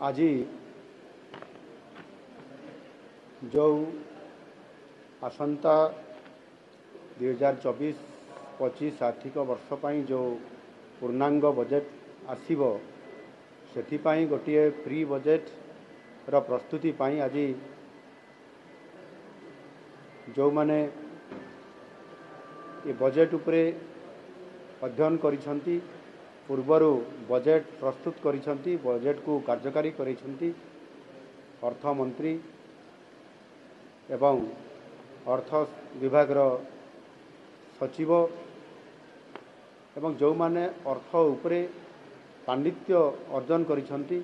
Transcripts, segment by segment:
आज जो आसंता 2024-25 आर्थिक वर्ष पर जो पूर्णांग बजेट आसीबो सेथिपाई गोटे प्री बजेट रो प्रस्तुति पाई आज जो माने ये बजेट उपरे अध्ययन करिसंती पूर्वर बजेट प्रस्तुत करिसंती बजेट को कार्यकारी करिसंती अर्थ मंत्री एवं अर्थ विभाग रो सचिव एवं जो माने अर्थ उपरे पांडित्य अर्जन करिसंती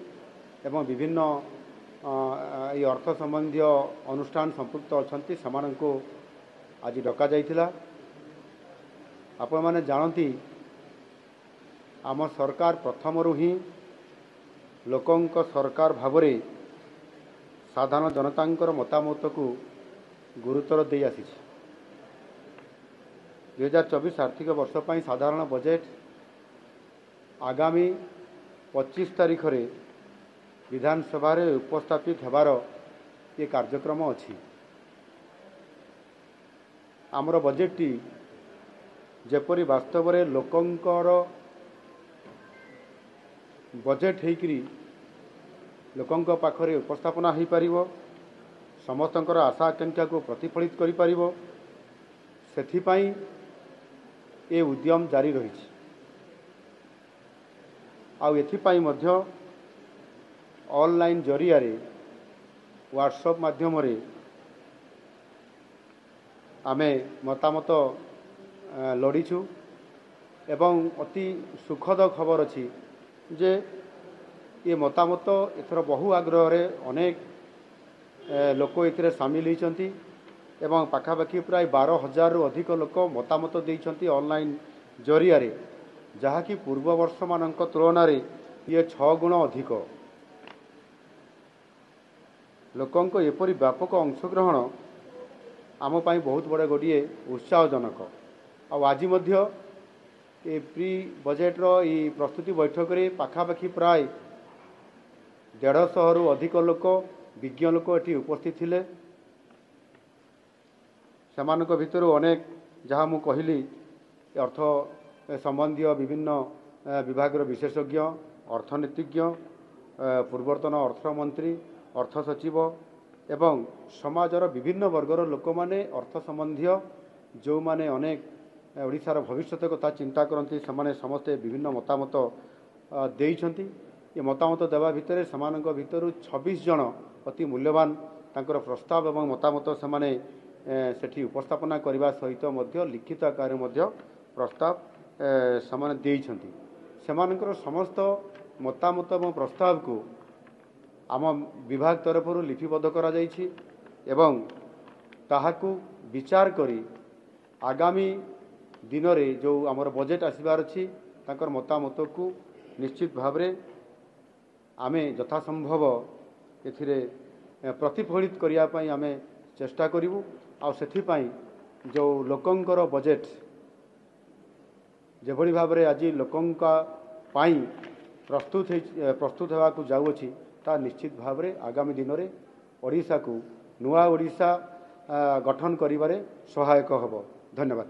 एवं विभिन्न ये अर्थ संबंधी अनुष्ठान संपुक्त अछंती समानको आज डका जाइथिला। आपण माने जानती आम सरकार प्रथमरु ही लोकंक सरकार भावरे साधारण जनतांकर मतामत को गुरुतर दे आसी 2024 आर्थिक वर्ष पर साधारण बजेट आगामी 25 तारीख रे विधानसभा रे उपस्थापित हेबार ये कार्यक्रम अछि। आमर बजेट टी जेपरी वास्तव रे लोकंकर बजेट हेकरी लोकंक पाखरे उपस्थापना हो पारिबो समस्तंकर आशा आकांक्षा को प्रतिफलित करि पारिबो सेथिपाई ए उद्यम जारी रही आथिपाई मध्य ऑनलाइन जरिया रे व्हाट्सएप माध्यम रे आमे मतामत लड़ीचु एवं अति सुखद खबर अछि जे ये मतामत एथर बहु आग्रह रे अनेक लोक एथिरे सामिल होइचंती एवं पाखापाखि प्राय 12,000 रु अधिक लोक मतामत देइचंती ऑनलाइन जरिया रे जहा कि पूर्व वर्ष मानक तुलना रे ये 6 गुण अधिक लोकंक एपरी व्यापक अंशग्रहण आम पाई बहुत बड़े गोटे उत्साहजनक। आज मध्य ए प्री बजेट रो ई प्रस्तुति बैठक रे पाखापाखि प्राय 150 रु अधिक लोक विज्ञ लोक एटी उपस्थित थिले। सेमानक भितर अनेक जहाँ मु कहली अर्थ संबंधी विभिन्न विभाग विशेषज्ञ अर्थनीतिज्ञ पूर्वतन अर्थमंत्री अर्थ सचिव एवं समाजर विभिन्न वर्गर लोक माने अर्थ संबंधी जो माने अनेक ओडिशार भविष्यत कथा चिंता करती से समस्ते विभिन्न मतामत देइछंती। ये मतामत देवा भितर समानक भितर 26 जन अति मूल्यवान तांकर प्रस्ताव एवं मतामत से सेठी उपस्थापना करने सहित मध्य लिखित आकार मध्य प्रस्ताव से देइछंती। सेमानकर समस्त मतामत एवं प्रस्ताव को आम विभाग तरफ लिपिबद्ध करा जाइछि एवं ताहाकु विचार करी आगामी दिन रे जो आमर बजेट आसबार अछि तांकर मतामत को निश्चित भाव रे आमे यथासंभव एथिरे प्रतिफलित करिया पई आमे चेष्टा करिवु आ सेथि पई जो लोकंकर बजेट जेभଳି भाव रे आज लोकंका पई प्रस्तुत हेबा को जाउछि ता निश्चित भाव रे आगामी दिन रे ओडिशा को नुआ ओडिशा गठन करिबारे सहायक हबो। धन्यवाद।